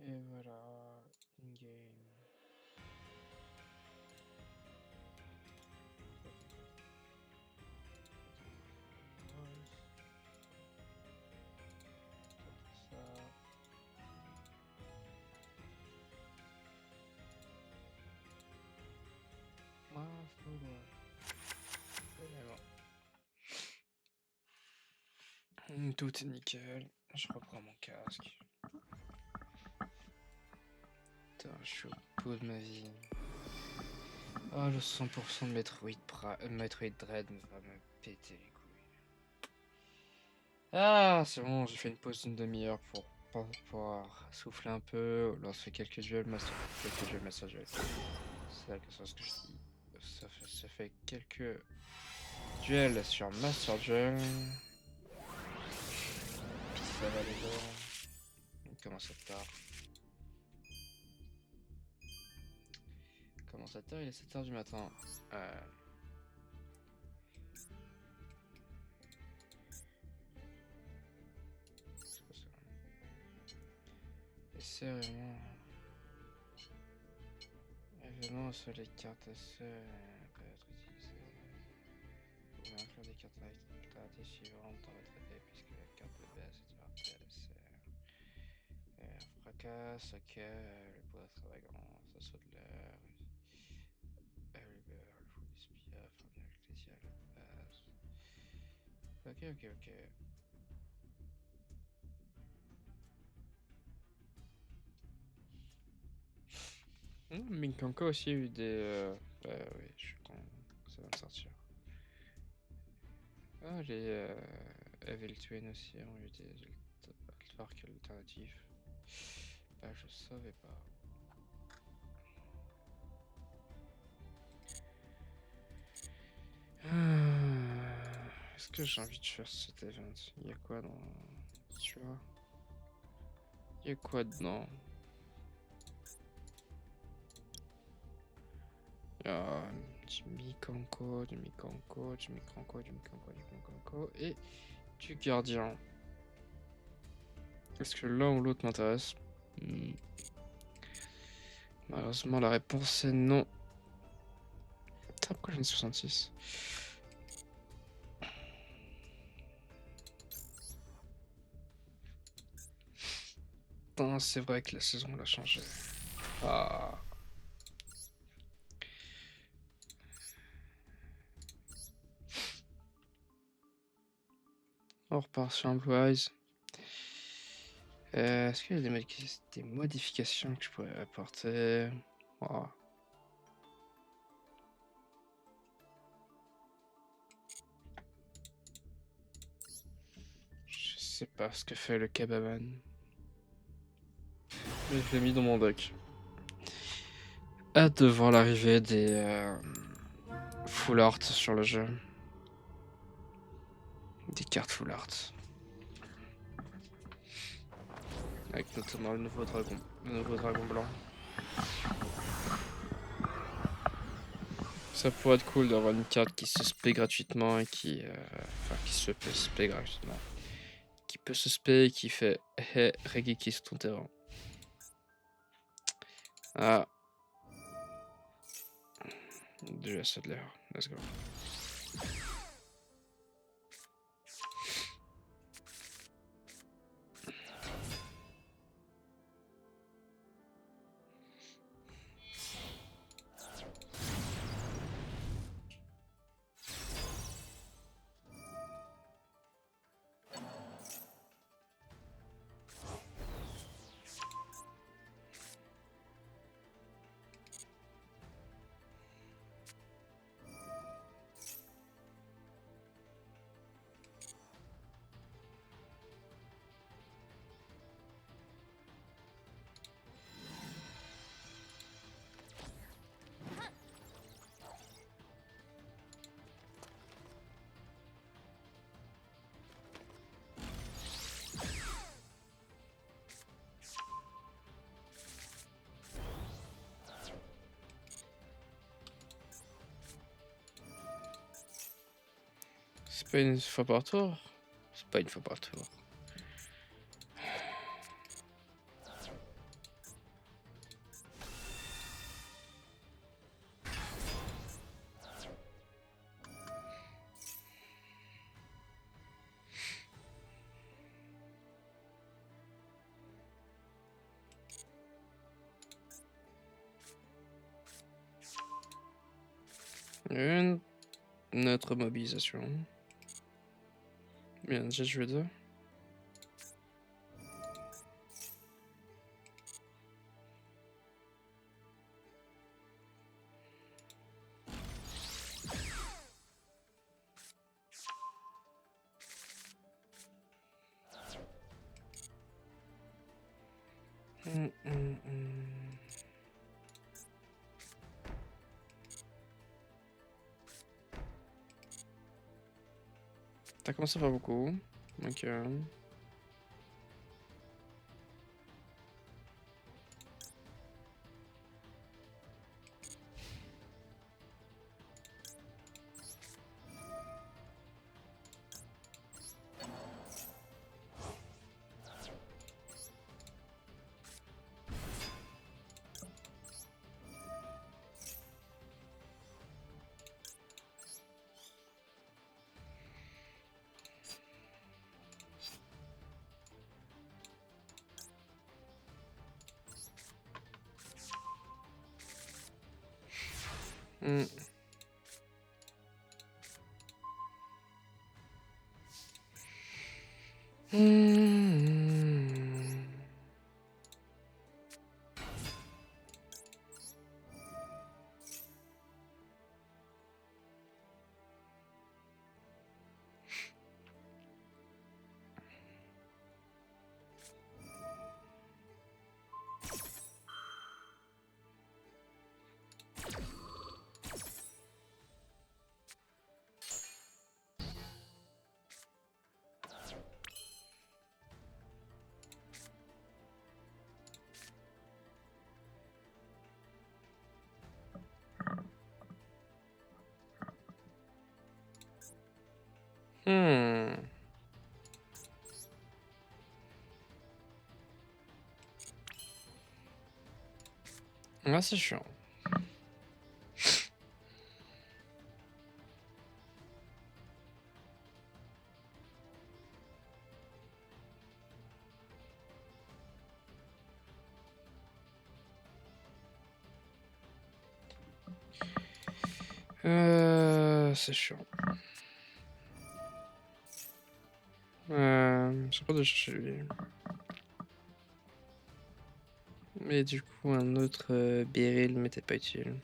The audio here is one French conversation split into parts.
Et voilà, in-game. Ça. Tout est nickel. Je reprends mon casque. Putain, je suis au bout de ma vie. Oh, le 100% de Metroid Dread va me péter les couilles. Ah, c'est bon, j'ai fait une pause d'une demi-heure pour pouvoir souffler un peu, lancer quelques duels Master Duel. C'est quelque chose que je dis. Ça fait quelques duels sur Master Duel. Puis ça va les gars. Comment ça part? Comment ça tard? Il est 7h du matin. C'est quoi ça? Et sérieusement. Événements sur les cartes essais peuvent être utilisés. Vous pouvez inclure des cartes alternatives suivantes dans votre épée puisque la carte de base est une partie à l'essai. Fracasse, ok, le poids extravagant, assaut de l'air, le fou d'espia, formule ecclésiale à la base. Ok. Minkanko aussi a eu des. Oui, je suis con, ça va me sortir. Ah, les Evil Twin aussi ont eu des arcs alternatifs. Bah, je savais pas. Est-ce que j'ai envie de faire cet event? Il y a quoi dans. Tu vois? Il y a quoi dedans? Il y a du Mikanko, et du gardien. Est-ce que l'un ou l'autre m'intéresse? Malheureusement, la réponse est non. Putain, pourquoi j'en ai 66? Putain, c'est vrai que la saison l'a changé. Ah. On repart sur un Blue Eyes. Est-ce qu'il y a des modifications que je pourrais apporter? Oh. Je sais pas ce que fait le Kabaman. Mais je l'ai mis dans mon deck. Hâte de voir l'arrivée des full art sur le jeu. Des cartes full art. Avec notamment le nouveau dragon blanc. Ça pourrait être cool d'avoir une carte qui se spé gratuitement et qui se peut spé gratuitement. Qui peut se spé et qui fait hey, Regeki sur ton terrain. Ah. Déjà ça de l'air. Let's go. C'est pas une fois par tour? C'est pas une fois par tour. Une autre mobilisation. Bien, déjà je vais deux. Ça commence à faire beaucoup. Donc, hmm. Hmm. Ah, c'est chiant. C'est chiant. Je sais pas de chercher lui. Mais du coup, un autre Beryl m'était pas utile.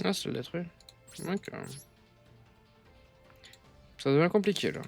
Ah, c'est le détruit. Ok. Ça devient compliqué là.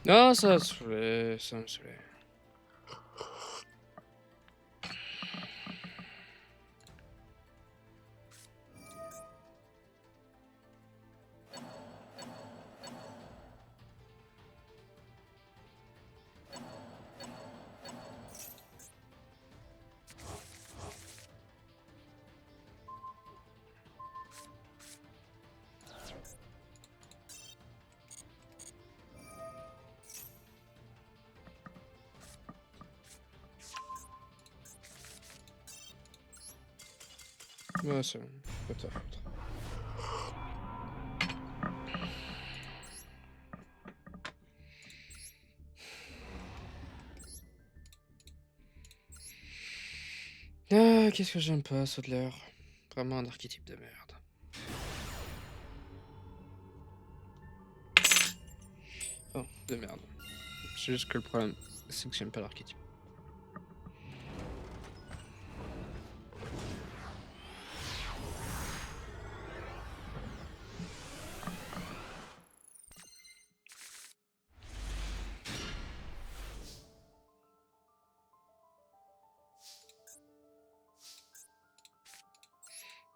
Non, ça me saoulait, ça me saoulait. Ouais, c'est pas ta faute. Ah, qu'est-ce que j'aime pas, Sodler. Vraiment un archétype de merde. Oh, de merde. C'est juste que le problème, c'est que j'aime pas l'archétype.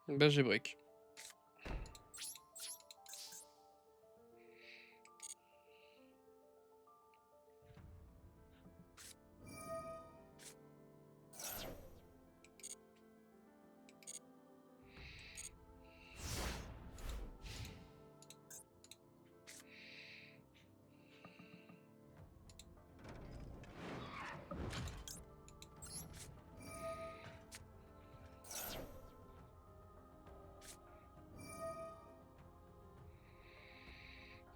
Bah, j'ai break.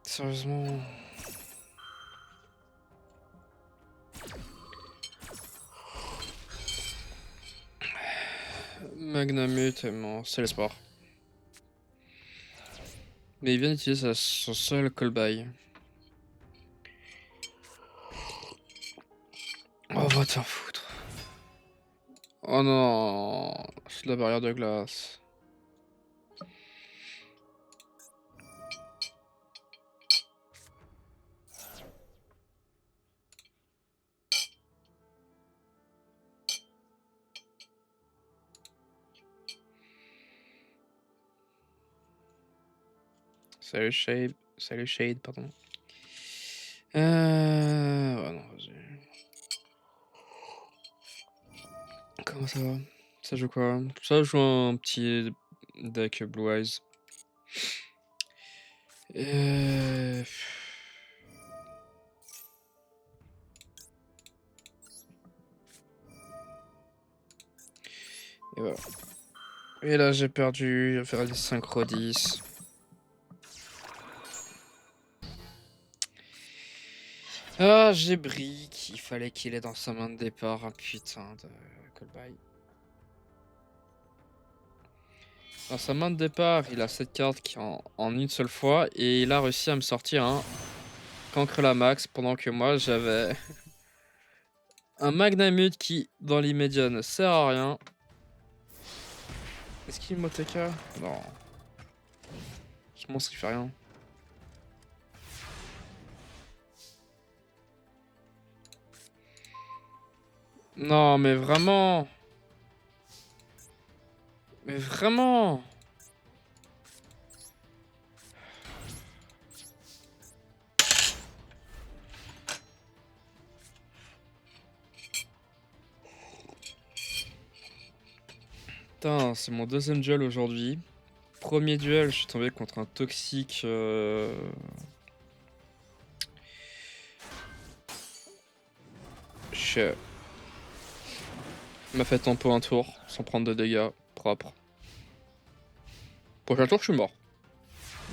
Sérieusement. Magnamut est mort, c'est l'espoir. Mais il vient d'utiliser son seul call-by. Oh, va t'en foutre. Oh non, c'est de la barrière de glace. Salut Shade. Salut Shade, pardon. Ouais, non, vas-y. Comment ça va? Ça joue quoi? Ça joue un petit deck Blue Eyes. Euh... Et voilà. Et là j'ai perdu, je vais faire des synchro 10. Ah, j'ai brick, il fallait qu'il ait dans sa main de départ un putain de callby. Dans sa main de départ, il a cette carte qui en une seule fois et il a réussi à me sortir un Cancre la Max pendant que moi j'avais un Magnamut qui dans l'immédiat ne sert à rien. Est-ce qu'il me TK? Non. Ce monstre il fait rien. Non mais vraiment. Mais vraiment. Putain, c'est mon deuxième duel aujourd'hui. Premier duel, je suis tombé contre un toxique. Il m'a fait tempo un tour sans prendre de dégâts. Propre. Prochain tour, je suis mort.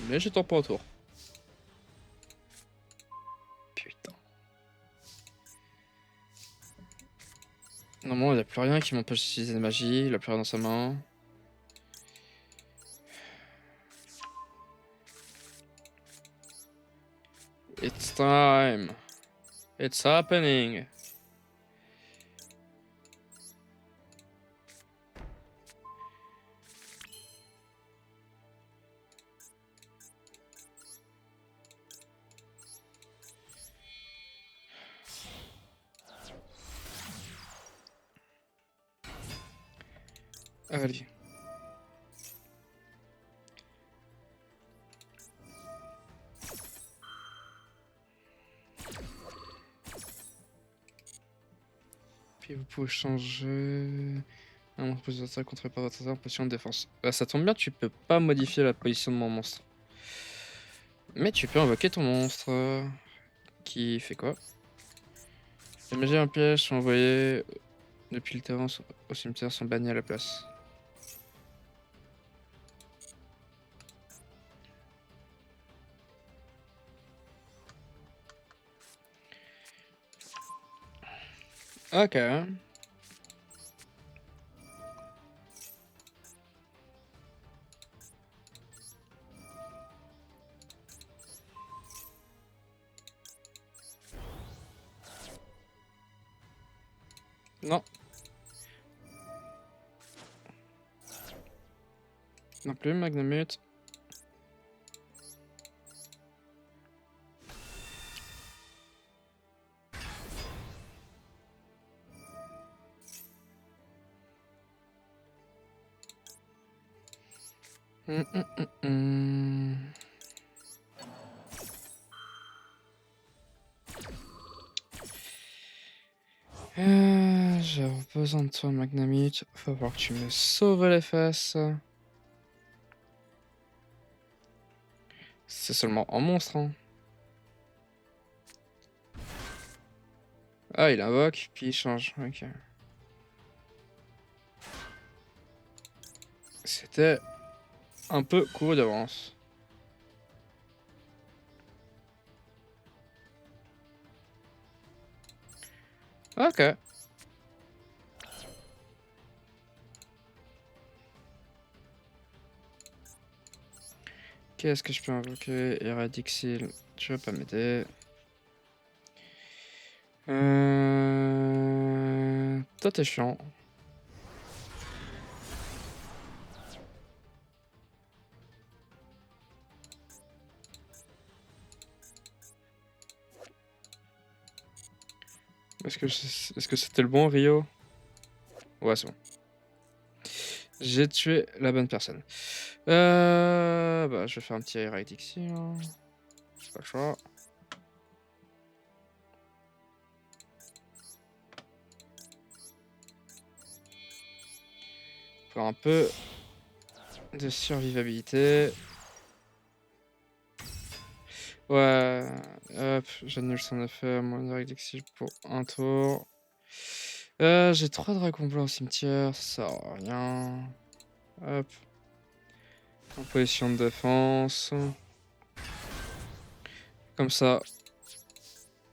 Mais j'ai tempo un tour. Putain. Normalement, il n'y a plus rien qui m'empêche d'utiliser de magie. Il a plus rien dans sa main. It's time. It's happening. Allez. Puis vous pouvez changer. Un monstre plus d'attaque contre par votre attaque en position de défense. Ça tombe bien, tu peux pas modifier la position de mon monstre. Mais tu peux invoquer ton monstre. Qui fait quoi? Les magies en piège sont envoyées depuis le terrain au cimetière sont bannis à la place. Ok. Non. Non plus, Magnamut. Hum, hum, hum, hum. J'ai besoin de toi, Magnamut. Faut voir que tu me sauves les fesses. C'est seulement un monstre, hein. Ah, il invoque, puis il change. Ok. C'était un peu court d'avance. Ok. Qu'est-ce que je peux invoquer? Eradixil, tu vas pas m'aider. Toi, t'es chiant. Est-ce que c'était le bon, Rio? Ouais, c'est bon. J'ai tué la bonne personne. Bah, je vais faire un petit Eradixil, hein. C'est pas le choix. Pour un peu de survivabilité. Ouais, hop, j'annule son effet, mon Eradixil pour un tour. J'ai 3 dragons blancs au cimetière, ça sert à rien. Hop. En position de défense. Comme ça,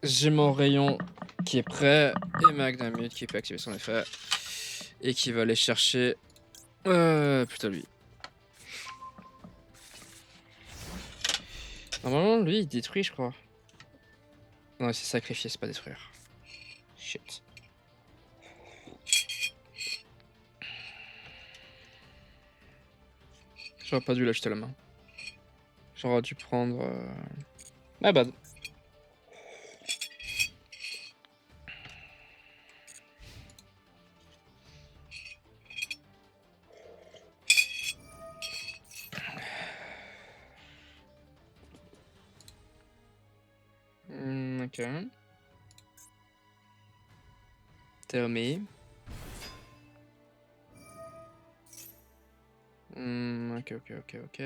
j'ai mon rayon qui est prêt et Magnamut qui peut activer son effet et qui va aller chercher plutôt lui. Normalement, lui, il détruit, je crois. Non, c'est sacrifier, c'est pas détruire. Shit. J'aurais pas dû l'acheter la main. J'aurais dû prendre... My bad. Ok. Tell me. Ok, ok, ok, ok.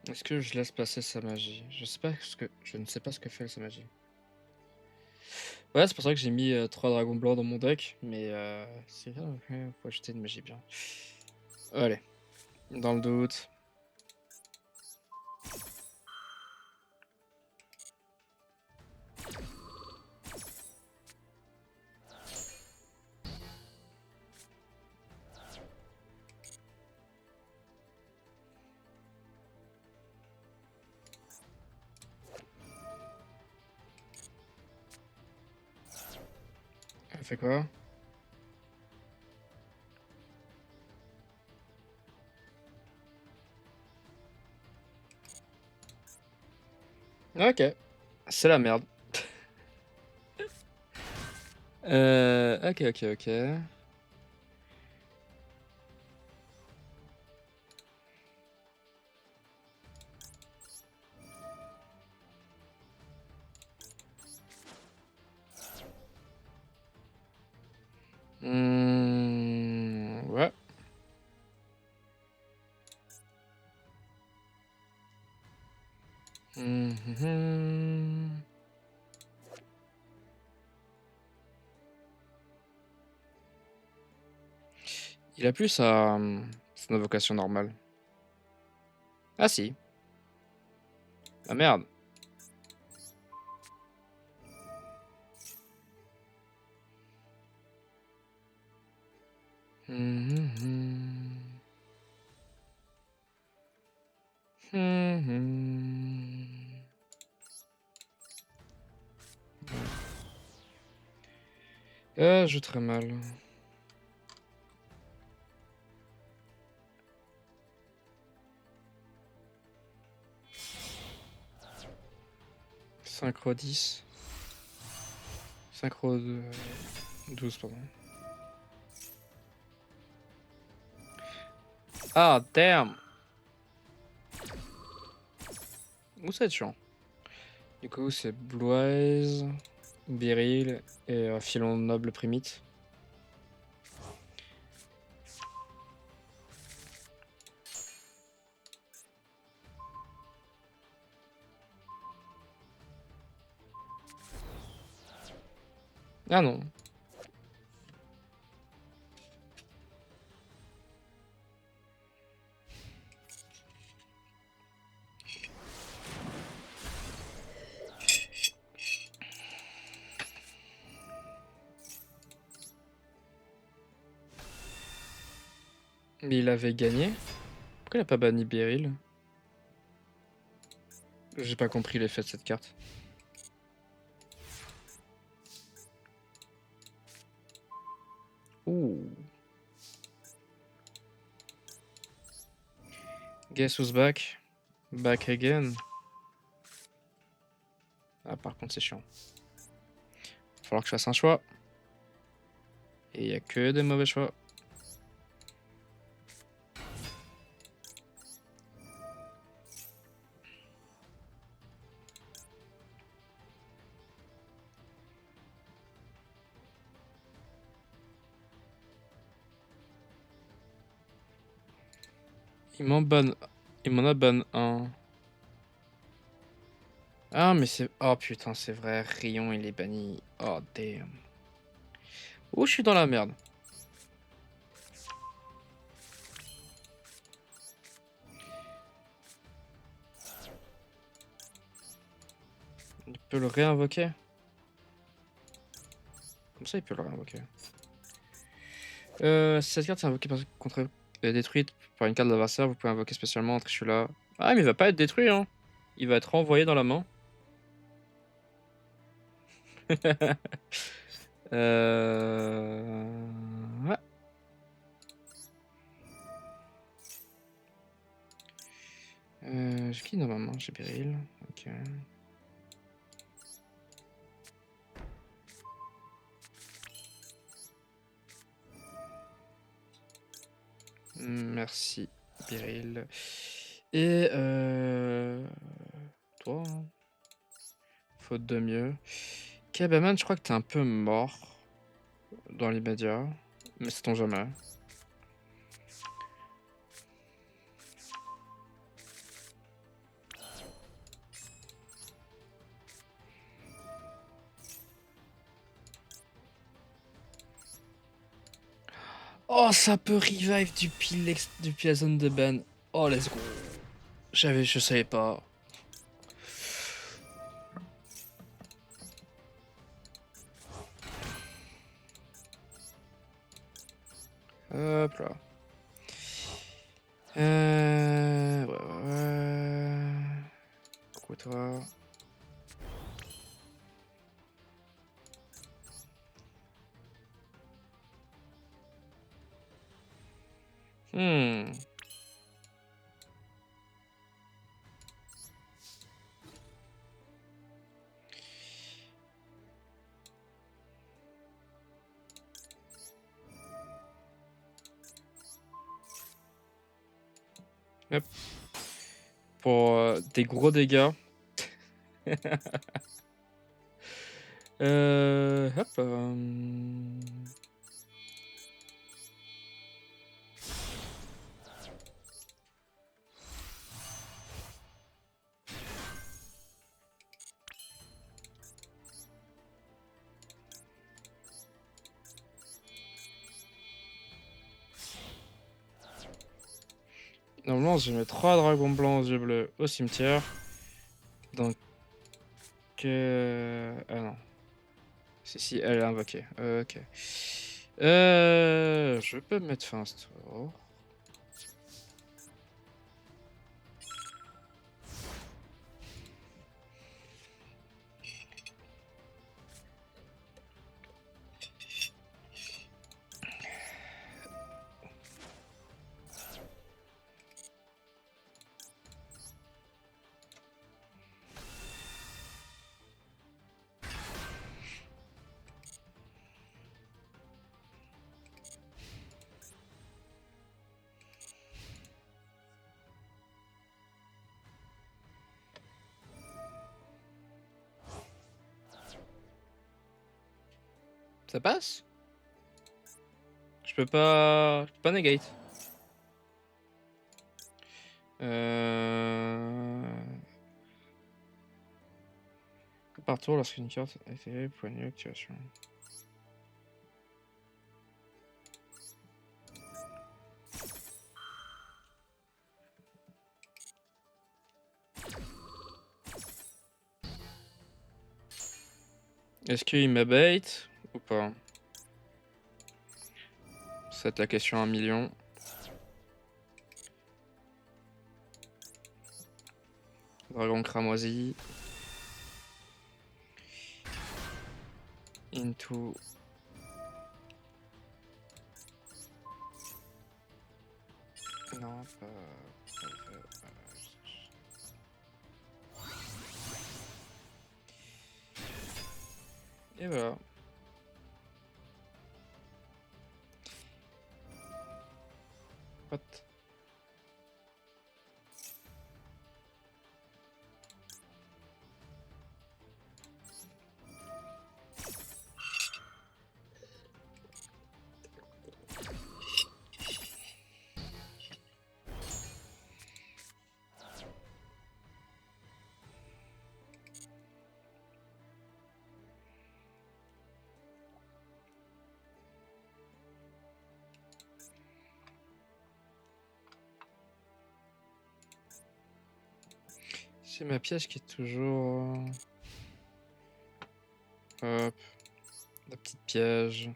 Est-ce que je laisse passer sa magie? Je ne sais pas ce que fait sa magie. Ouais, c'est pour ça que j'ai mis 3 dragons blancs dans mon deck, mais c'est vrai, ok, faut acheter une magie bien. Allez, dans le doute. Elle fait quoi? Ok, c'est la merde. Ok, ok, ok. Ouais. Mhm. Il a plus son invocation normale. Ah si. Ah merde. Ah, je joue très mal. Synchro 10. Synchro 12, pardon. Ah, damn! Où c'est chiant? Du coup, c'est Blue Eyes, Beryl et Filon Noble Primite. Ah non. Mais il avait gagné? Pourquoi il a pas banni Beryl? J'ai pas compris l'effet de cette carte. Ouh. Guess who's back? Back again. Ah, par contre, c'est chiant. Va falloir que je fasse un choix. Et il y a que des mauvais choix. Il m'en a ban un. Ah, mais c'est... Oh putain, c'est vrai. Rion, il est banni. Oh, damn. Oh, je suis dans la merde. Il peut le réinvoquer. Comme ça, il peut le réinvoquer. Si cette carte est invoquée contre détruite par une carte de l'adversaire, vous pouvez invoquer spécialement un Trishula. Ah, mais il va pas être détruit, hein. Il va être renvoyé dans la main. Ouais. J'ai qui dans ma main? J'ai Beryl. Ok. Merci, Beryl. Et toi, hein. Faute de mieux. Kabaman, je crois que t'es un peu mort dans l'immédiat, mais sait-on jamais. Oh, ça peut revive depuis la zone de ban. Oh, let's go. Je savais pas. Hop là. Ouais. Coucou toi. Hop. Pour des gros dégâts. Hop. Normalement, je mets 3 dragons blancs aux yeux bleus au cimetière. Donc... Ah non. Si, elle est invoquée. Ok. Je peux me mettre fin à ce tour. Ça passe? Je peux pas negate. Par tour lorsqu'une carte a été pour une activation. Est-ce qu'il m'abait ou pas? C'est la question à 1 million. Dragon cramoisi. Into. Non, pas. Et voilà. What? C'est ma pièce qui est toujours... Hop. La petite piège.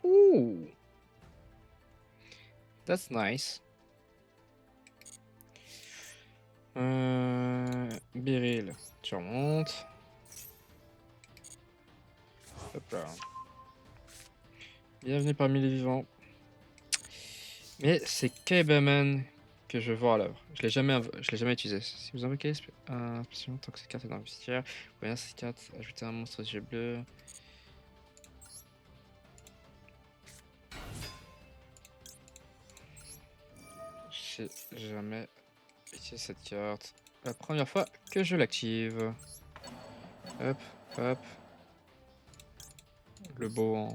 Ooh. That's nice. Beryl, tu remontes. Hop là. Bienvenue parmi les vivants. Mais c'est Kaibaman que je vois à l'œuvre. Je l'ai jamais utilisé. Si vous invoquez un spécimen tant que cette carte est dans le vestiaire, vous voyez cette carte, ajouter un monstre aux yeux bleus. J'ai jamais utilisé cette carte. La première fois que je l'active. Hop, hop. Le beau en...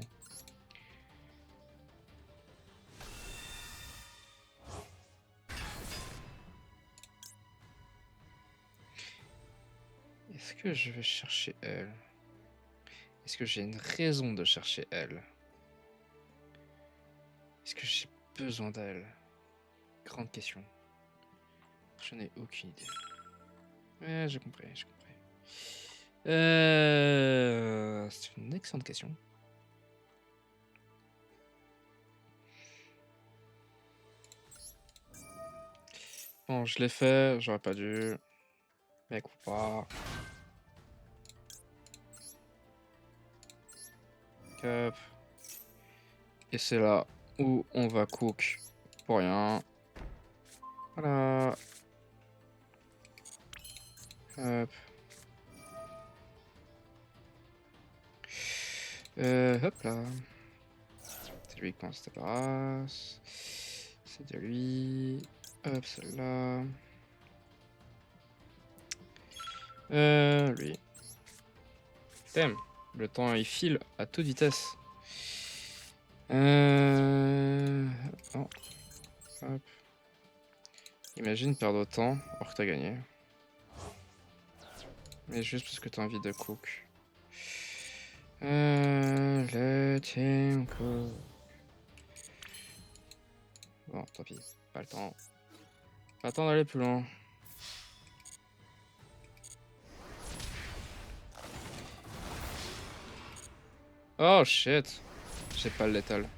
Est-ce que je vais chercher elle? Est-ce que j'ai une raison de chercher elle? Est-ce que j'ai besoin d'elle? Grande question. Je n'ai aucune idée. Ouais, j'ai compris, j'ai compris. C'est une excellente question. Bon, je l'ai fait, j'aurais pas dû. Mec ou pas. Cap. Et c'est là où on va cook pour rien. Voilà. Hop. Hop là. C'est lui qu'on se débarrasse. C'est de lui. Hop, celle-là. Lui. Damn. Le temps il file à toute vitesse. Non. Hop. Imagine perdre autant alors que t'as gagné. Mais juste parce que t'as envie de cook. Let him cook. Bon, tant pis. Pas le temps. Pas le temps d'aller plus loin. Oh shit. J'ai pas le létal.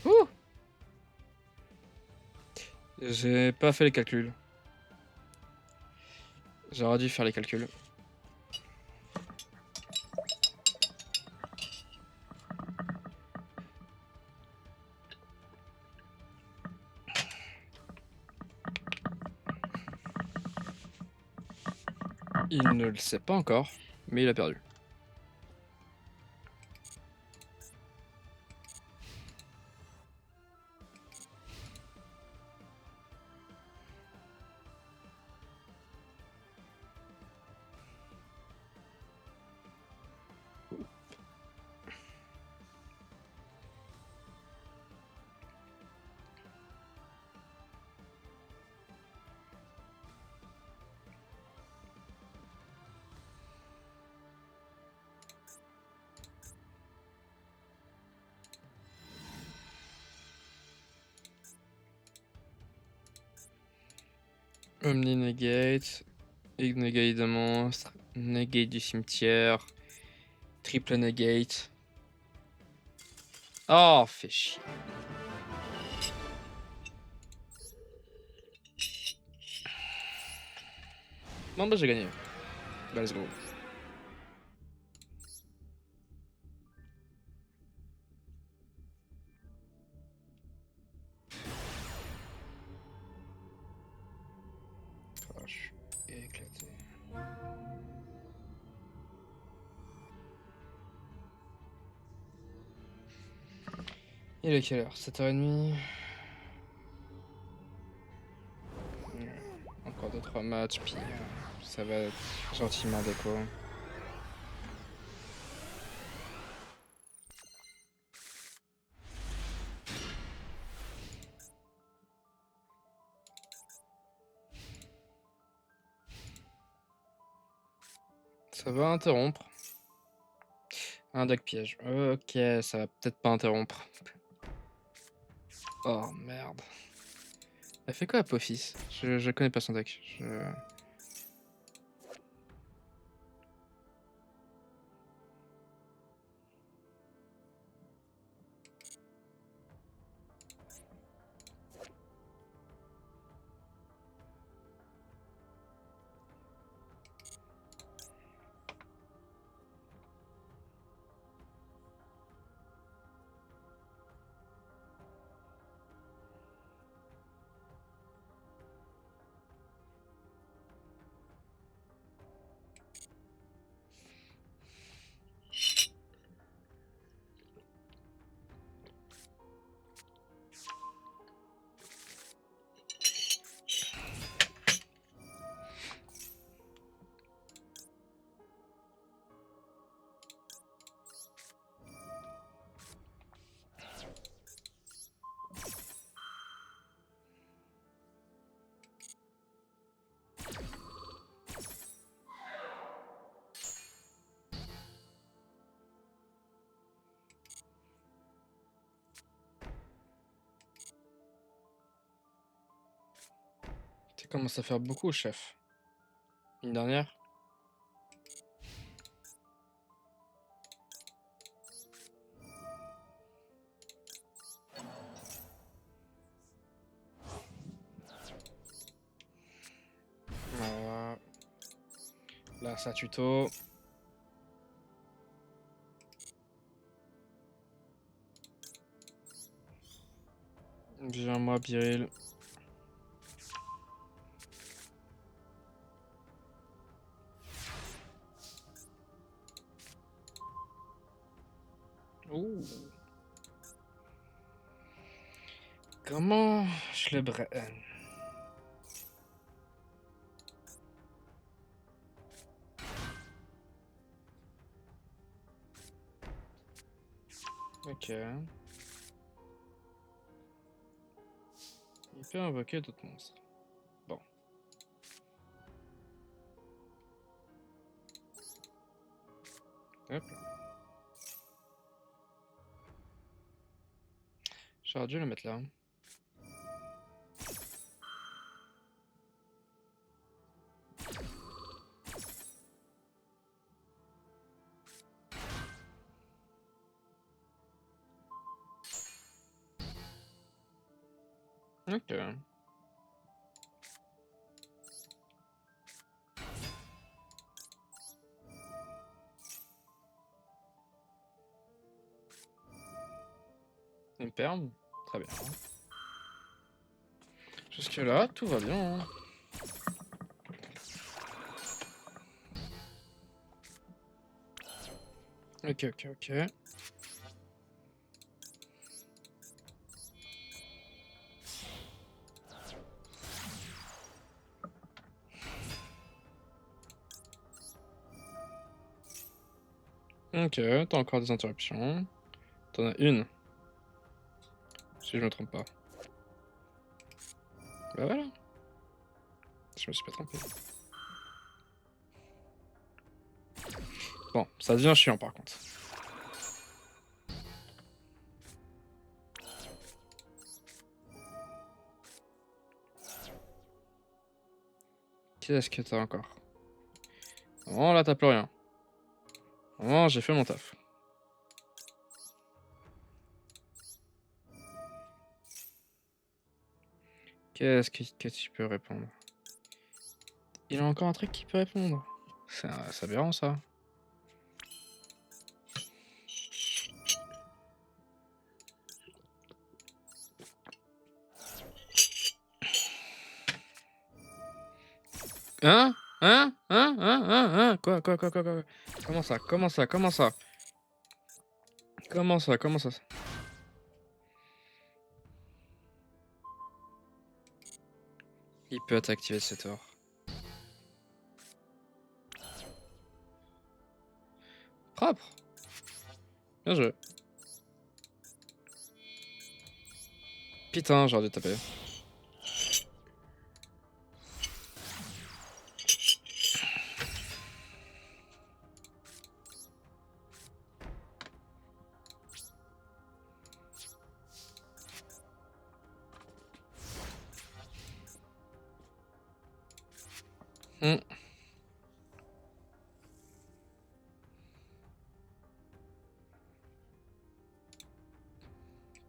Ouh. J'ai pas fait les calculs. J'aurais dû faire les calculs. Il ne le sait pas encore, mais il a perdu. Omni negate, negate de monstre, negate du cimetière, triple negate. Oh, fait chier. Bon bah j'ai gagné. Bah, let's go. Oh, je suis éclaté. Il est quelle heure? 7h30. Encore 2-3 matchs, puis ça va gentiment déco. Ça va interrompre. Un deck piège. Ok, ça va peut-être pas interrompre. Oh merde. Elle fait quoi Apophis? Je connais pas son deck. Ça commence à faire beaucoup, chef. Une dernière? Voilà. Là, ça tuto. Viens-moi, Biril. Ouh. Comment je le brain? Ok. Il peut invoquer d'autres monstres. Bon. Hop là. J'aurais dû le mettre là. Ok. Une perle. Très bien. Jusque là, tout va bien. Hein. Ok, ok, ok. Ok, t'as encore des interruptions. T'en as une. Si je me trompe pas. Bah voilà. Je me suis pas trompé. Bon, ça devient chiant par contre. Qu'est-ce que t'as encore? Oh là, t'as plus rien. Oh, j'ai fait mon taf. Qu'est-ce que tu peux répondre? Il a encore un truc qui peut répondre. C'est aberrant ça. Hein? Hein? Hein? Hein? Hein? Hein? Quoi? Comment ça? Comment ça? Comment ça? Comment ça? Comment ça? Il peut activer cet or. Propre. Bien joué. Putain, j'aurais dû taper. Hmm.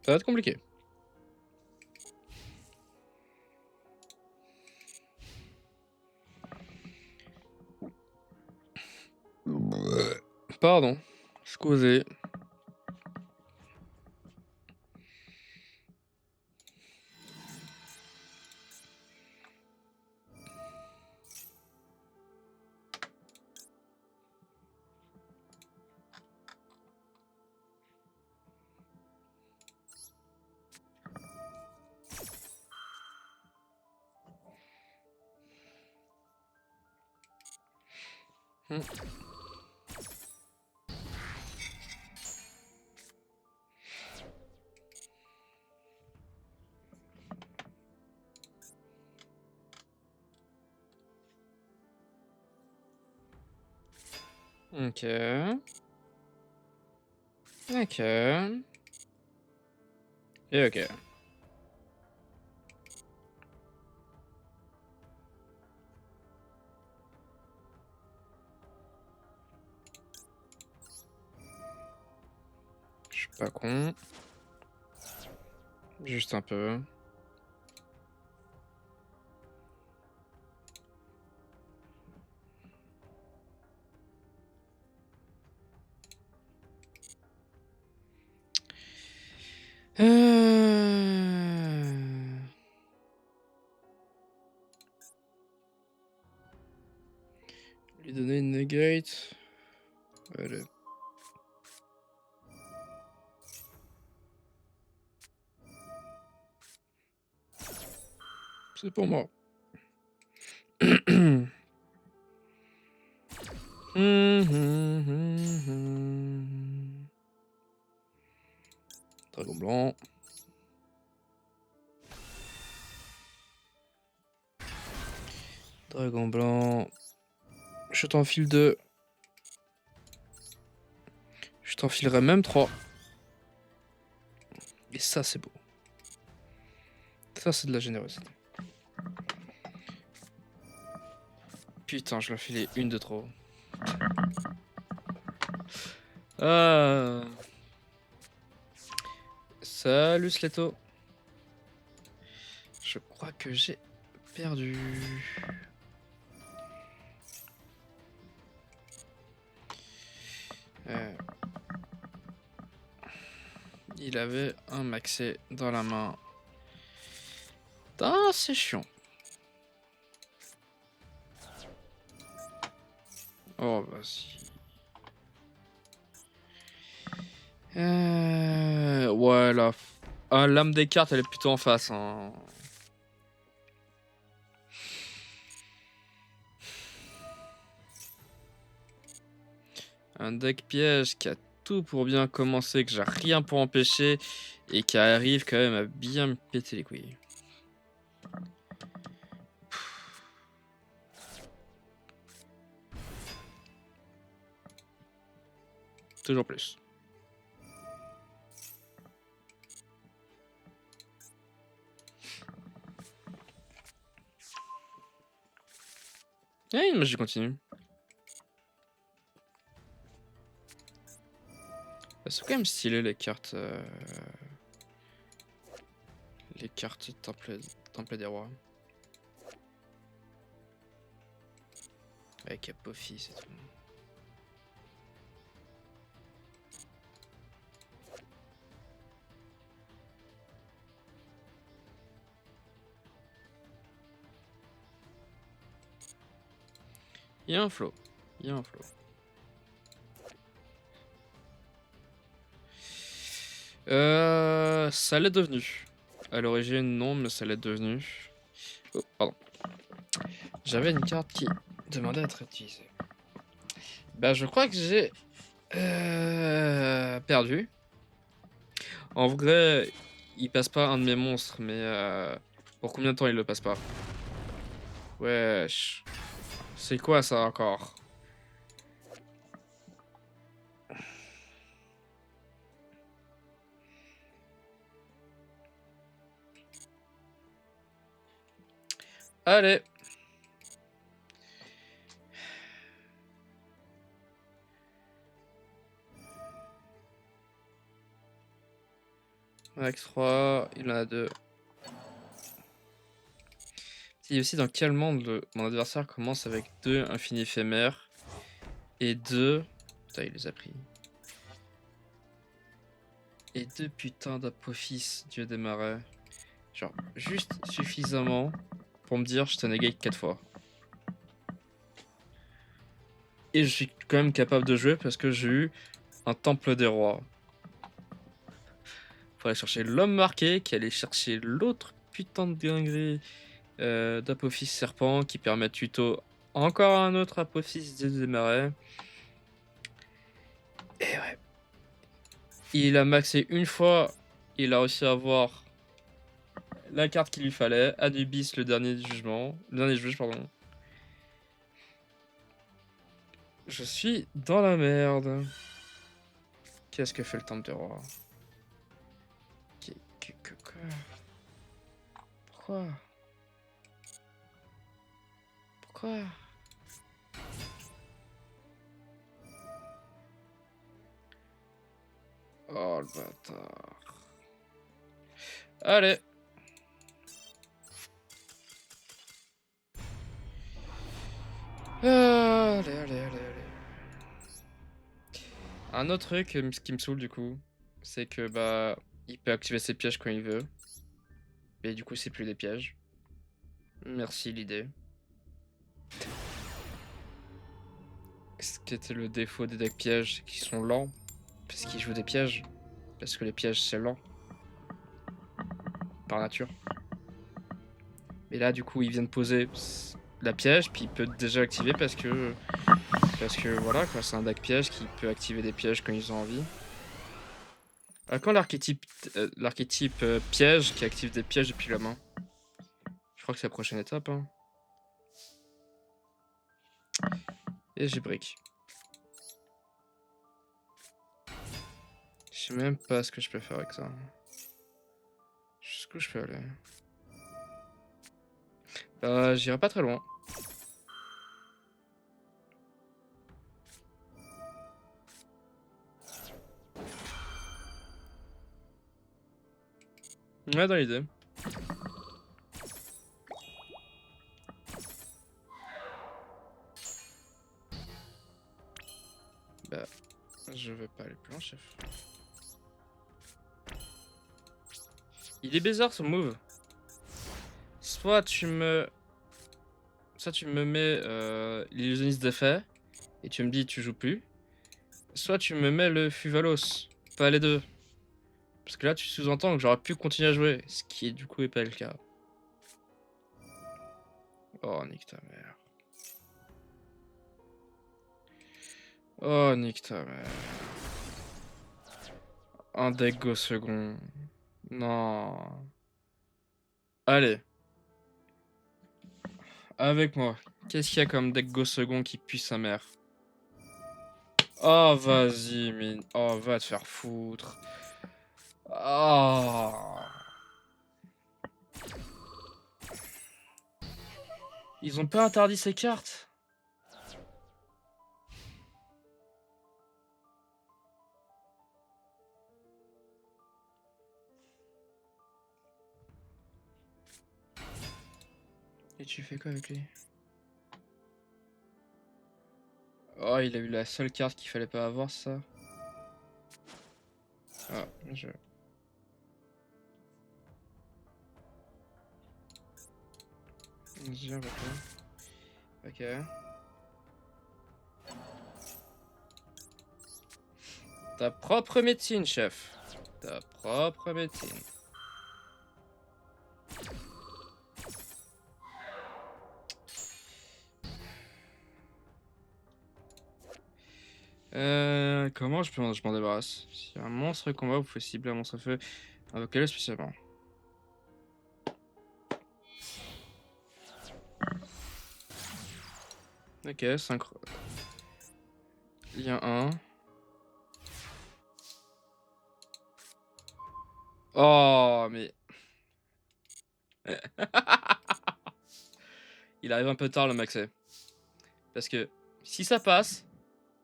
Ça va être compliqué. Pardon. Excusez. Hmm. Ok. Ok. Et ok. Je suis pas con. Juste un peu. Lui donner une negate. Allez. C'est pour moi. Dragon blanc. Dragon blanc. Je t'enfile 2. Je t'enfilerai même 3. Et ça, c'est beau. Ça, c'est de la générosité. Putain, je l'ai enfilé une de trop. Ah. Salut Sleto. Je crois que j'ai perdu. Il avait un maxé dans la main. Ah, c'est chiant. Oh, vas-y. Ouais, la lame des cartes, elle est plutôt en face. Hein. Un deck piège qui a tout pour bien commencer, que j'ai rien pour empêcher et qui arrive quand même à bien me péter les couilles. Toujours plus. Eh, mais je continue. C'est quand même stylé les cartes. Les cartes Temple des Rois. Avec Apophis et tout. Il y a un flow. Il y a un flow. Ça l'est devenu. À l'origine, non, mais ça l'est devenu. Oh, pardon. J'avais une carte qui demandait à être utilisée. Bah, je crois que j'ai perdu. En vrai, il passe pas un de mes monstres, mais pour combien de temps il le passe pas? Wesh. C'est quoi ça encore? Allez. Max 3, il en a 2. Il y a aussi dans quel monde mon adversaire commence avec 2 infinis éphémères et 2... Putain, il les a pris. Et 2 putains d'Apophis, dieu des marais. Genre, juste suffisamment pour me dire je te négate 4 fois. Et je suis quand même capable de jouer parce que j'ai eu un temple des rois. Faut aller chercher l'homme marqué qui allait chercher l'autre putain de dinguerie d'Apophis serpent qui permet de tuto encore un autre Apophis des marais. Et ouais. Il a maxé une fois, il a réussi à avoir la carte qu'il lui fallait, Anubis le dernier jugement, le dernier juge pardon. Je suis dans la merde. Qu'est-ce que fait le temple des rois? Quoi? Pourquoi? Pourquoi? Oh le bâtard. Allez. Allez. Un autre truc qui me saoule du coup, c'est que bah il peut activer ses pièges quand il veut. Et du coup c'est plus des pièges. Merci l'idée. Ce qui était le défaut des decks pièges, c'est qu'ils sont lents. Parce qu'ils jouent des pièges. Parce que les pièges c'est lent. Par nature. Et là, du coup, il vient de poser la piège, puis il peut déjà l'activer parce que voilà, quoi, c'est un deck piège qui peut activer des pièges quand ils ont envie. Quand l'archétype piège qui active des pièges depuis la main. Je crois que c'est la prochaine étape. Hein. Et j'ai brick. Je sais même pas ce que je peux faire avec ça. Jusqu'où je peux aller. J'irai pas très loin. Ouais, dans l'idée. Bah, je vais pas aller plus loin, chef. Il est bizarre son move. Soit tu me mets l'illusionniste d'effet et tu me dis tu joues plus. Soit tu me mets le Fuvalos. Pas les deux. Parce que là tu sous-entends que j'aurais pu continuer à jouer. Ce qui du coup est pas le cas. Oh nique ta mère. Oh nique ta mère. Un deck go second. Non. Allez. Avec moi. Qu'est-ce qu'il y a comme deck go second qui pue sa mère? Oh vas-y mine. Oh va te faire foutre. Oh. Ils ont pas interdit ces cartes? Et tu fais quoi avec lui? Oh, il a eu la seule carte qu'il fallait pas avoir, ça. Ah, je... J'ai ok. Ta propre médecine, chef. Ta propre médecine. Comment je m'en débarrasse? Si un monstre combat, vous pouvez cibler un monstre feu. Invoquez-le spécialement. Ok, synchro. Lien 1. Oh, mais... Il arrive un peu tard, le maxé. Parce que si ça passe,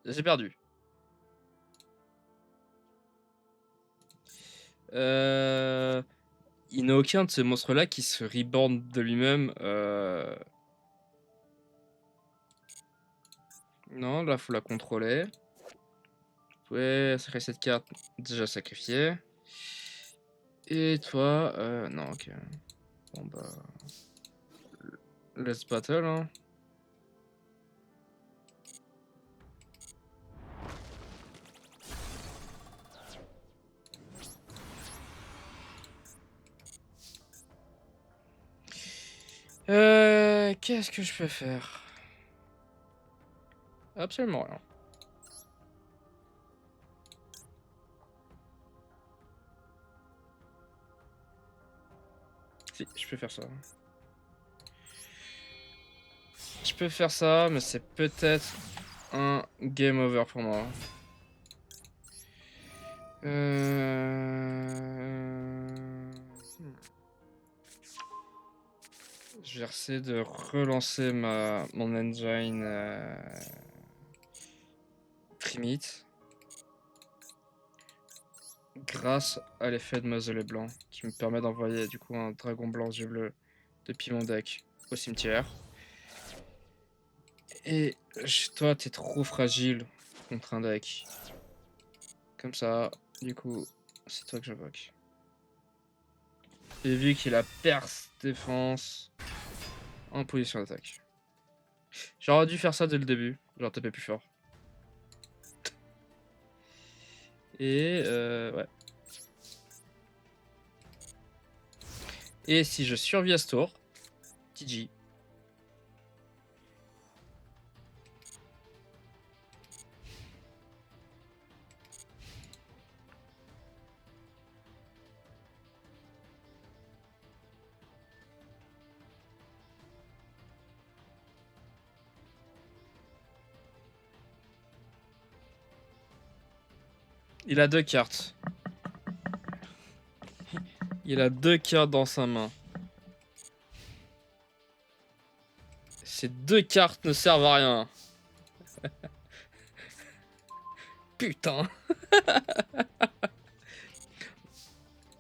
j'ai perdu. Il n'y a aucun de ces monstres-là qui se reborn de lui-même. Non, là, faut la contrôler. Vous pouvez sacrifier cette carte déjà sacrifiée. Et toi, non, ok. Bon, bah... Let's battle, hein. Qu'est-ce que je peux faire? Absolument rien. Si, je peux faire ça. Je peux faire ça, mais c'est peut-être un game over pour moi. Je vais essayer de relancer mon engine Trimite grâce à l'effet de mausolée blanc qui me permet d'envoyer du coup un dragon blanc yeux bleus depuis mon deck au cimetière. Et toi, t'es trop fragile contre un deck. Comme ça, du coup, c'est toi que j'invoque. Et vu qu'il a perce défense en position d'attaque. J'aurais dû faire ça dès le début, j'aurais tapé plus fort. Et ouais. Et si je survis à ce tour, GG. Il a 2 cartes. Il a 2 cartes dans sa main. Ces 2 cartes ne servent à rien. Putain.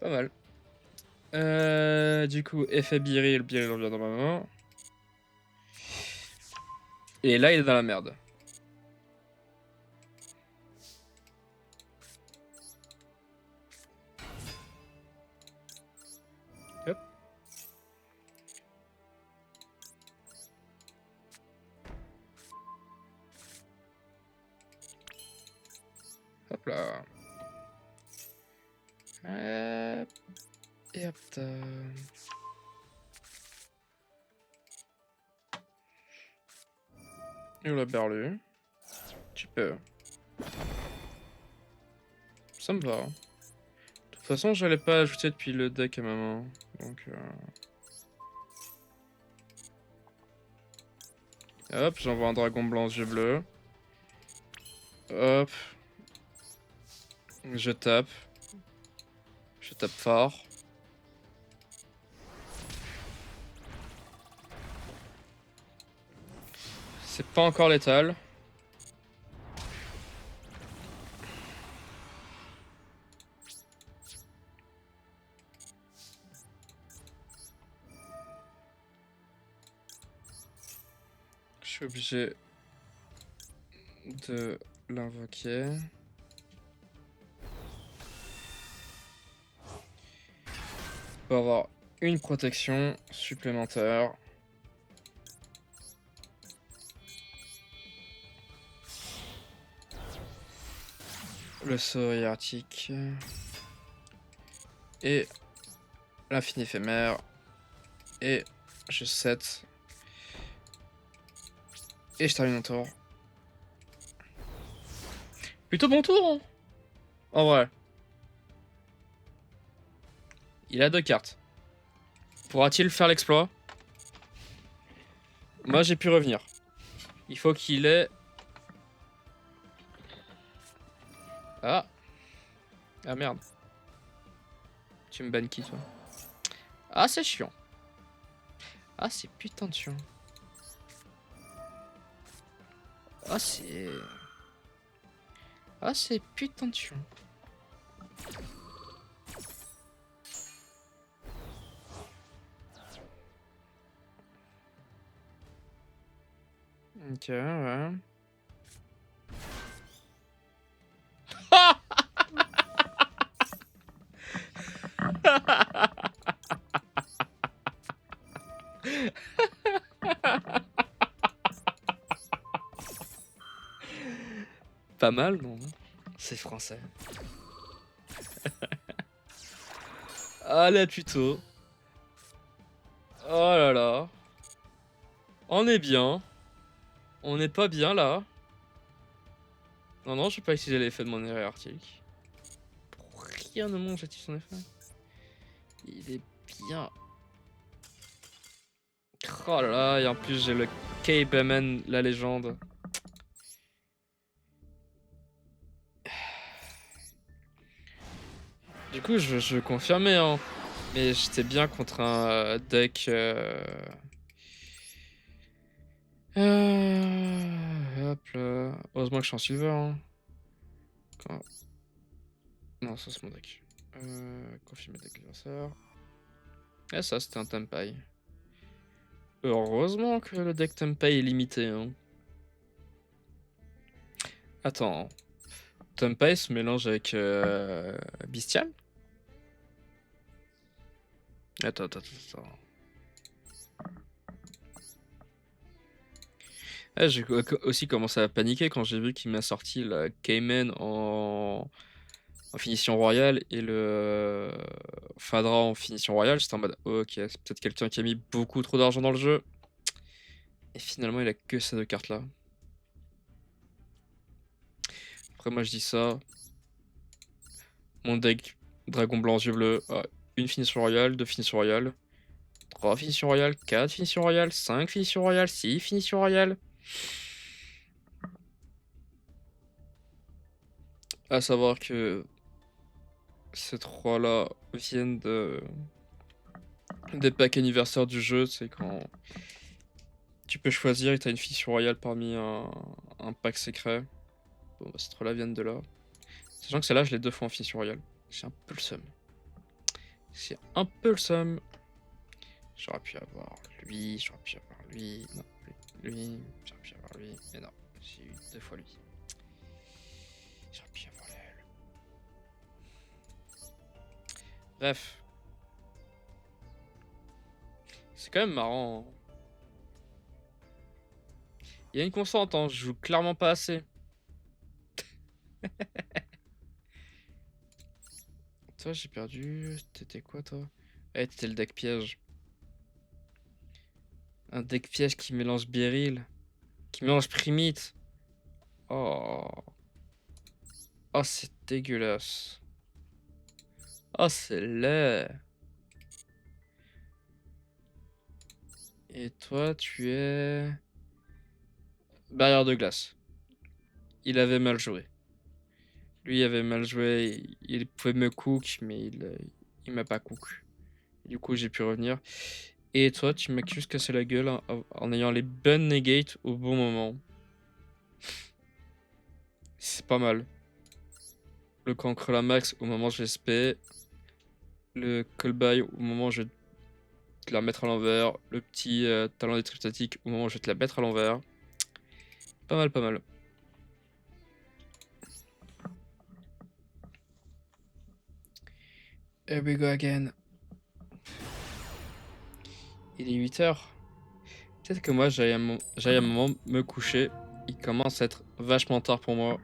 Pas mal. Du coup, effet Biril, Biril revient dans ma main. Et là, il est dans la merde. Hop. Hop là. Et hop. Et on l'a berlu. Tu peux. Ça me va. De toute façon, je l'ai pas ajouté depuis le deck à ma main. Donc. Hop, j'envoie un dragon blanc aux yeux bleus. Hop. Je tape. Je tape fort. C'est pas encore létal. Je suis obligé de l'invoquer. Pour avoir une protection supplémentaire. Le sort hiératique. Et l'infini éphémère. Et je set. Et je termine mon tour. Plutôt bon tour, hein, en vrai. Il a 2 cartes. Pourra-t-il faire l'exploit? Moi, j'ai pu revenir. Il faut qu'il ait... Ah. Ah merde. Tu me bannes qui, toi? Ah, c'est chiant. Ah, c'est putain de chiant. Ah, c'est... Ah, c'est putain de chiant. Ok, ouais. Pas mal, non? C'est français. Ah, la tuto. Oh là là. On est bien. On n'est pas bien, là. Non, non, je vais pas utiliser l'effet de mon erreur arctique. Pour rien au monde, j'active son effet. Il est bien. Oh là là, et en plus j'ai le K-Beman, la légende. Du coup, je veux confirmer, hein. Mais j'étais bien contre un deck... hop là. Heureusement que je suis en silver, hein. Non, ça c'est mon deck. Confirmer deck adversaire. Et ça, c'était un Tempai. Heureusement que le deck Tempai est limité, hein. Attends. Tempai se mélange avec Bestial? Attends. Ah, j'ai aussi commencé à paniquer quand j'ai vu qu'il m'a sorti la Cayman en en finition royale et le Fadra en finition royale. J'étais en mode ok, c'est peut-être quelqu'un qui a mis beaucoup trop d'argent dans le jeu. Et finalement, il a que ces deux cartes-là. Après, moi, je dis ça. Mon deck Dragon Blanc, Yeux Bleus a une finition royale, deux finitions royales, trois finitions royales, quatre finitions royales, cinq finitions royales, six finitions royales. À savoir que ces trois-là viennent des packs anniversaires du jeu. C'est quand tu peux choisir et tu as une finition royale parmi un pack secret. Bon, bah, ces trois-là viennent de là. Sachant que celle-là, je l'ai deux fois en finition royale. J'ai un peu le seum. C'est un peu le seum. J'aurais pu avoir lui, j'aurais pu avoir lui, non, lui, j'aurais pu avoir lui, mais non, j'ai eu deux fois lui. J'aurais pu avoir elle. Bref. C'est quand même marrant. Il y a une constante, hein, je joue clairement pas assez. Toi, j'ai perdu. T'étais quoi, toi? Eh, t'étais le deck piège. Un deck piège qui mélange Beryl, qui mélange Primite. Oh. Oh, c'est dégueulasse. Oh, c'est laid. Et toi, tu es... Barrière de glace. Il avait mal joué. Lui il avait mal joué, il pouvait me cook, mais il m'a pas cook. Du coup, j'ai pu revenir. Et toi, tu m'as juste cassé la gueule en ayant les bonnes negates au bon moment. C'est pas mal. Le cancre la max au moment où je SP. Le call by au moment où je vais te la mettre à l'envers. Le petit talent des tripes statiques au moment où je vais te la mettre à l'envers. Pas mal, pas mal. Here we go again. Il est 8h. Peut-être que moi, j'aille un moment me coucher. Il commence à être vachement tard pour moi.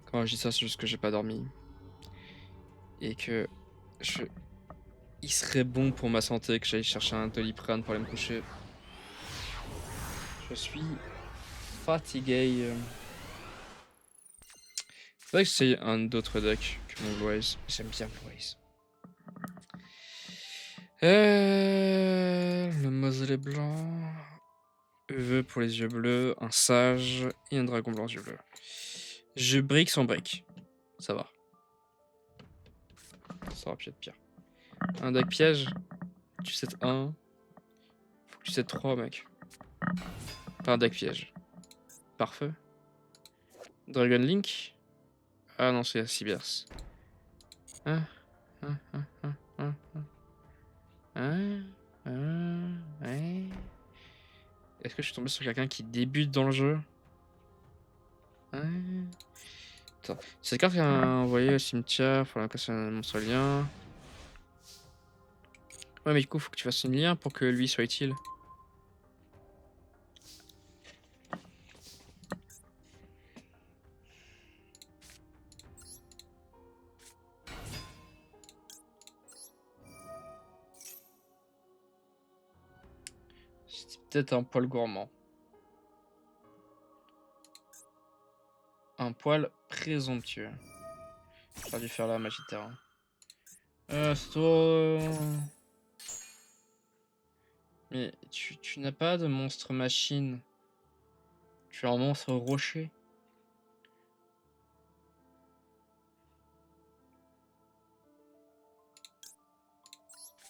Quand je dis ça, c'est juste que j'ai pas dormi. Et que il serait bon pour ma santé que j'aille chercher un Doliprane pour aller me coucher. Je suis fatigué. Faudrait que j'essaye un autre deck que mon Blaze. J'aime bien Blaze. Le mausolée blanc. EV pour les yeux bleus, un sage et un dragon blanc yeux bleus. Je brick sans brick. Ça va. Ça aura pu être pire. Un deck piège. Tu set 1. Faut que tu set 3, mec. Pas un deck piège. Parfait. Dragon Link. Ah non, c'est Cybers. Hein, hein, hein, hein, hein, ouais. Est-ce que je suis tombé sur quelqu'un qui débute dans le jeu? Hein. Attends. Cette carte est envoyée au cimetière pour la casser un monstre lien. Ouais, mais du coup, faut que tu fasses une lien pour que lui soit utile. C'est peut-être un poil gourmand. Un poil présomptueux. J'aurais dû faire la magie de terrain. C'est toi. Mais tu n'as pas de monstre machine. Tu as un monstre rocher.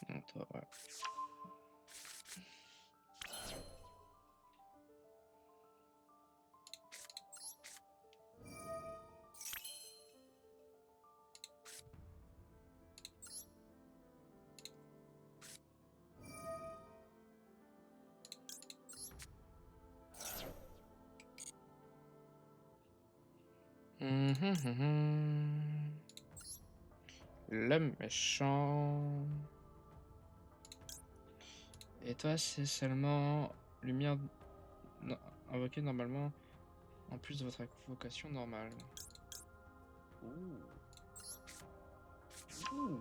Non, toi, ouais. Le méchant. Et toi, c'est seulement lumière invoquée normalement. En plus de votre invocation normale. Ouh. Ouh.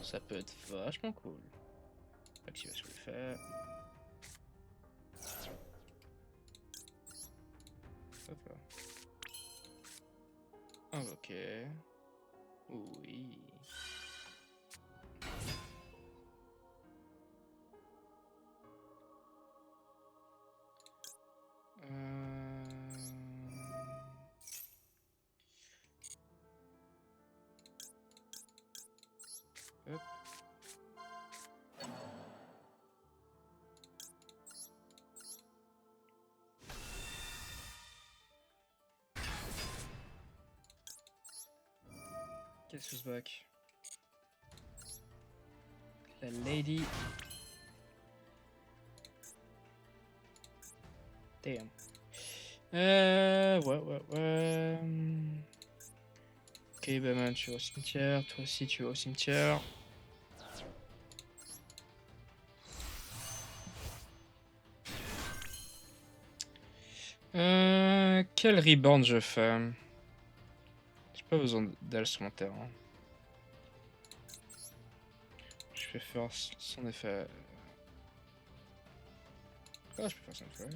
Ça peut être vachement cool. Activation effet. Hop là. Invoquer. Oui. Hop. Qu'est-ce que ce back? La lady. Damn. Ouais. Ok, bah man, tu vas au cimetière. Toi aussi, tu vas au cimetière. Quel reborn je fais? J'ai pas besoin d'elle sur mon terrain. Je vais faire son effet. Ah, je peux faire son effet.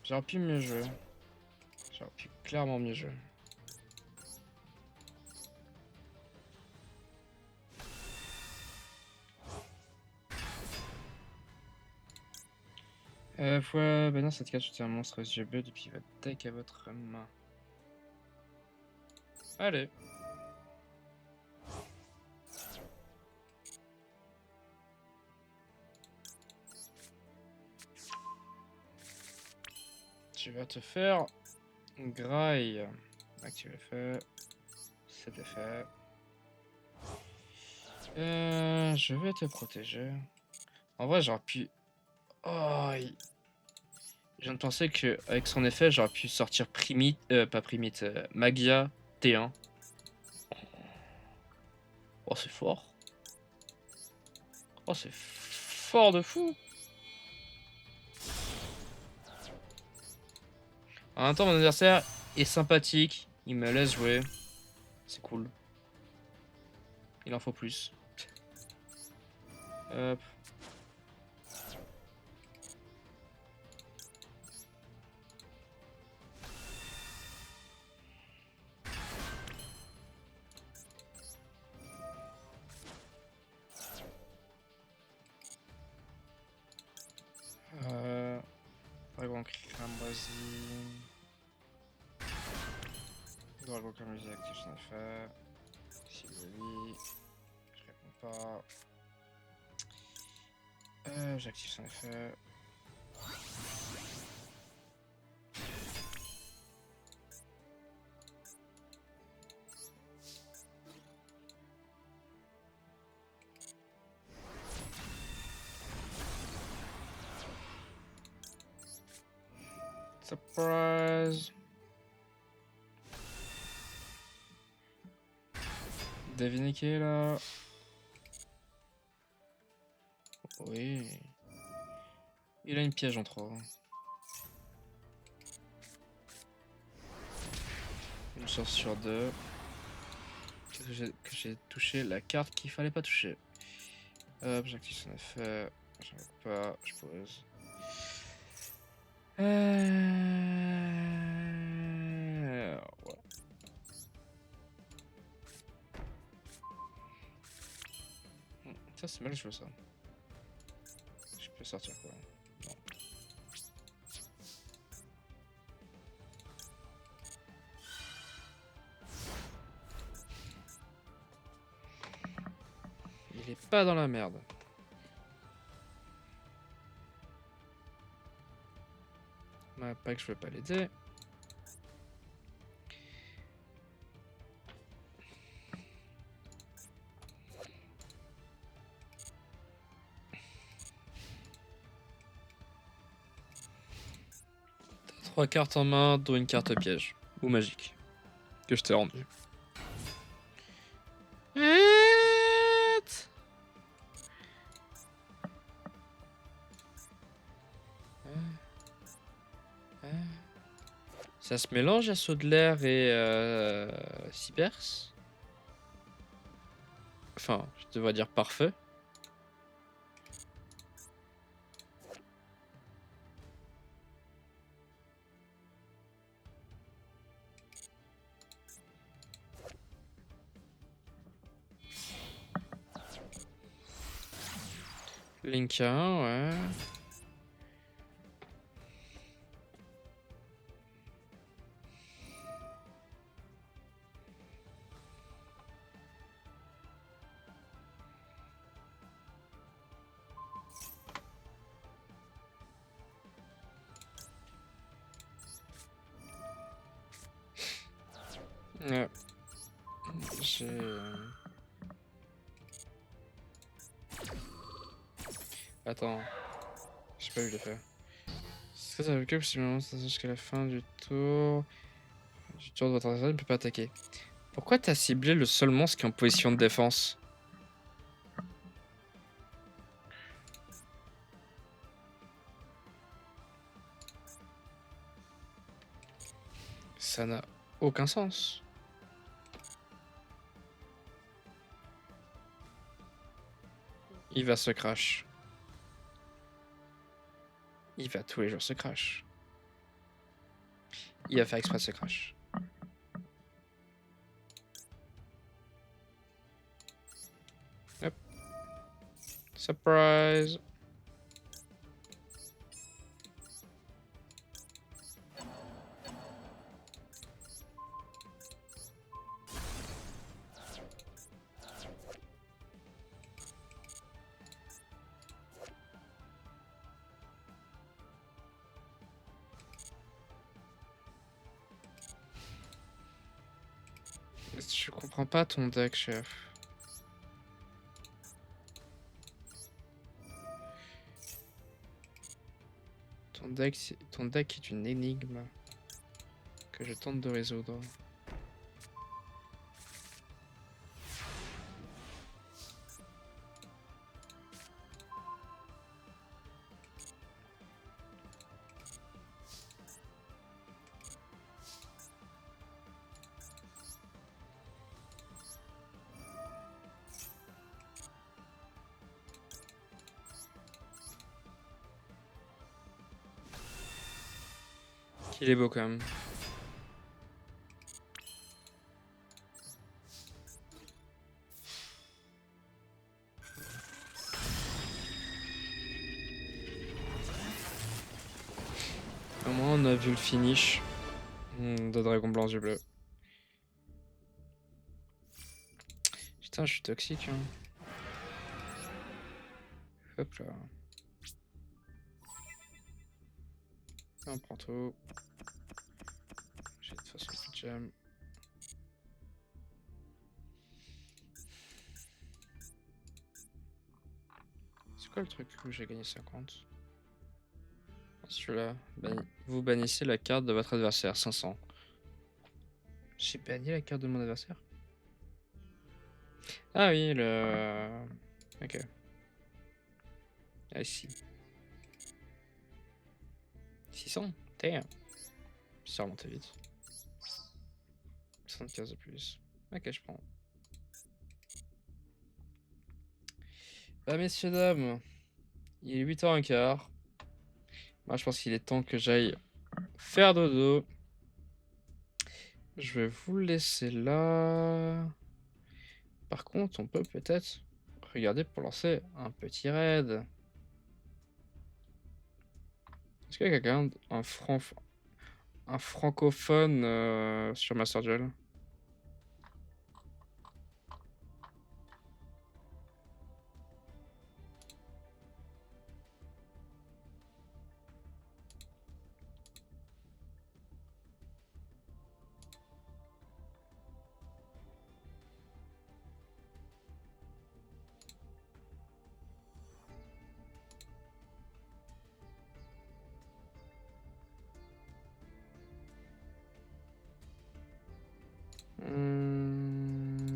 J'aurais pu mieux jouer. J'aurais pu clairement mieux jouer. Ouais, bah non, cette carte, c'est un monstre aux yeux bleus depuis votre deck à votre main. Allez. Tu vas te faire graille. Active l'effet. Cet effet. Je vais te protéger. En vrai, j'aurais pu... Oh, je viens de penser qu'avec son effet, j'aurais pu sortir Primite... pas Primite, Magia T1. Oh, c'est fort. Oh, c'est fort de fou. En même temps, mon adversaire est sympathique. Il me laisse jouer. C'est cool. Il en faut plus. Hop. Dragon Cramoisi. Dragon Cramoisi active son effet. Si oui. Je réponds pas. J'active son effet. Surprise. Devinez qui est là. Oui. Il a une piège en trop. Une chance sur deux. Que j'ai touché la carte qu'il fallait pas toucher. Hop, j'active son effet. J'en veux pas, je pose. Ouais. Ça c'est mal joué ça. Je peux sortir quoi? Non. Il est pas dans la merde. Bah, pas que je veux pas l'aider. T'as 3 cartes en main, dont une carte piège. Ou magique. Que je t'ai rendue. Ça se mélange assaut de l'air et Cyberse. Enfin, je devrais dire parfait. Linka, ouais. Ouais. J'ai... Attends. Je sais pas où je l'ai fait. C'est très avec possiblement jusqu'à la fin du tour. Du tour de votre adversaire, il ne peut pas attaquer. Pourquoi t'as ciblé le seul monstre qui est en position de défense? Ça n'a aucun sens. Il va se crash. Il va tous les jours se crash. Il va faire exprès de se crash. Hop. Surprise. Je comprends pas ton deck, chef. Ton deck est une énigme que je tente de résoudre. Il est beau quand même. Au moins on a vu le finish de Dragon Blanc Yeux Bleus. Putain, je suis toxique. Hein. Hop là. On prend tout. J'ai de toute façon plus de gemme. C'est quoi le truc où j'ai gagné 50? Celui-là. Vous bannissez la carte de votre adversaire. 500. J'ai banni la carte de mon adversaire? Ah oui, le... Ok. Ah si. 600? Damn. Ça remontait vite. 75 de plus. Ok, je prends. Bah messieurs, dames. Il est 8h15. Moi je pense qu'il est temps que j'aille faire dodo. Je vais vous laisser là. Par contre, on peut peut-être regarder pour lancer un petit raid. Est-ce qu'il y a quelqu'un, un francophone sur Master Duel?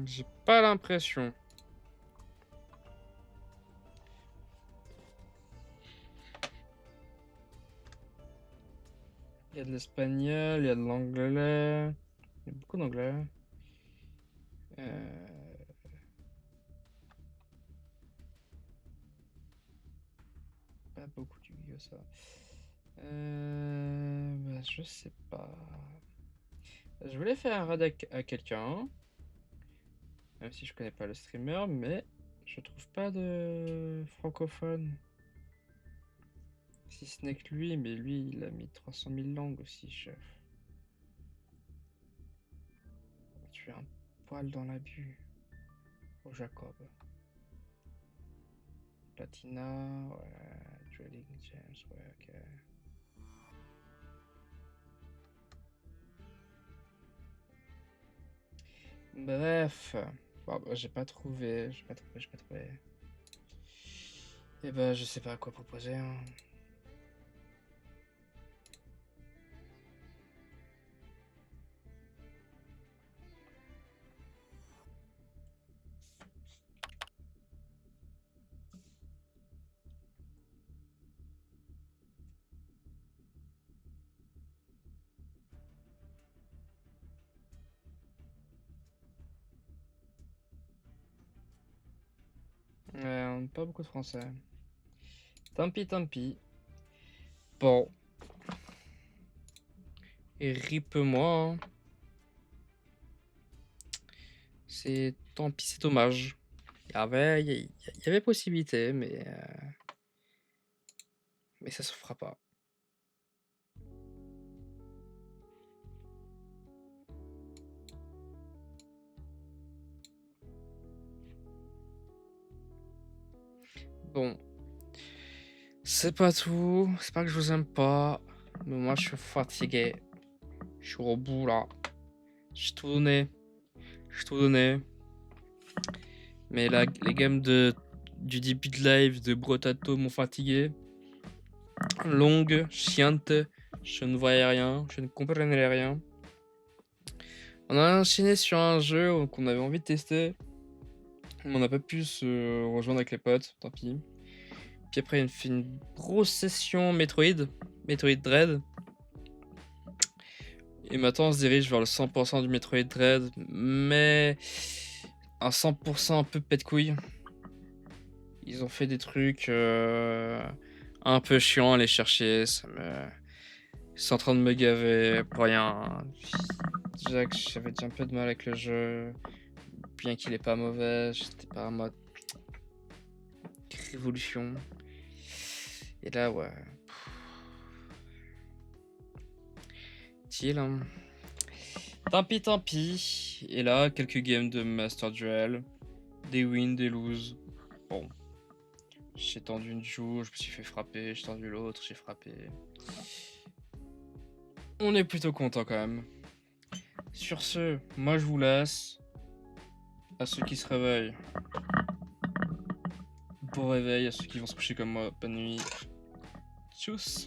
J'ai pas l'impression. y a de l'espagnol, il y a de l'anglais. Il y a beaucoup d'anglais. Pas beaucoup du ça. Bah, je sais pas. Je voulais faire un raid à quelqu'un. Même si je connais pas le streamer, mais je trouve pas de francophone. Si ce n'est que lui, mais lui, il a mis 300 000 langues aussi, chef. Tu es un poil dans l'abus. Oh, Jacob. Platina, ouais. Drilling James, ouais, ok. Bref. Bon, bah, j'ai pas trouvé. J'ai pas trouvé. Et bah, je sais pas quoi proposer. Hein. On n'a pas beaucoup de français. Tant pis, tant pis. Bon. Et rip-moi. Hein. C'est tant pis, c'est dommage. Il y avait possibilité, mais ça se fera pas. Bon. C'est pas tout. C'est pas que je vous aime pas. Mais moi, je suis fatigué. Je suis au bout, là. J'ai tout donné. J'ai tout donné. Mais là, les games du début de live de Brotato m'ont fatigué. Longue, chiante. Je ne voyais rien. Je ne comprenais rien. On a enchaîné sur un jeu qu'on avait envie de tester. On n'a pas pu se rejoindre avec les potes, tant pis. Puis après, on fait une grosse session Metroid Dread. Et maintenant, on se dirige vers le 100% du Metroid Dread, mais un 100% un peu pète couille. Ils ont fait des trucs un peu chiants à aller chercher. C'est en train de me gaver pour rien. Déjà que j'avais déjà un peu de mal avec le jeu. Bien qu'il est pas mauvais, j'étais pas en mode révolution. Et là, ouais. Chill, hein. Tant pis. Et là, quelques games de Master Duel. Des wins, des loses. Bon. J'ai tendu une joue, je me suis fait frapper. J'ai tendu l'autre, j'ai frappé. On est plutôt content quand même. Sur ce, moi je vous laisse. À ceux qui se réveillent. Bon réveil, à ceux qui vont se coucher comme moi. Bonne nuit. Tchuss.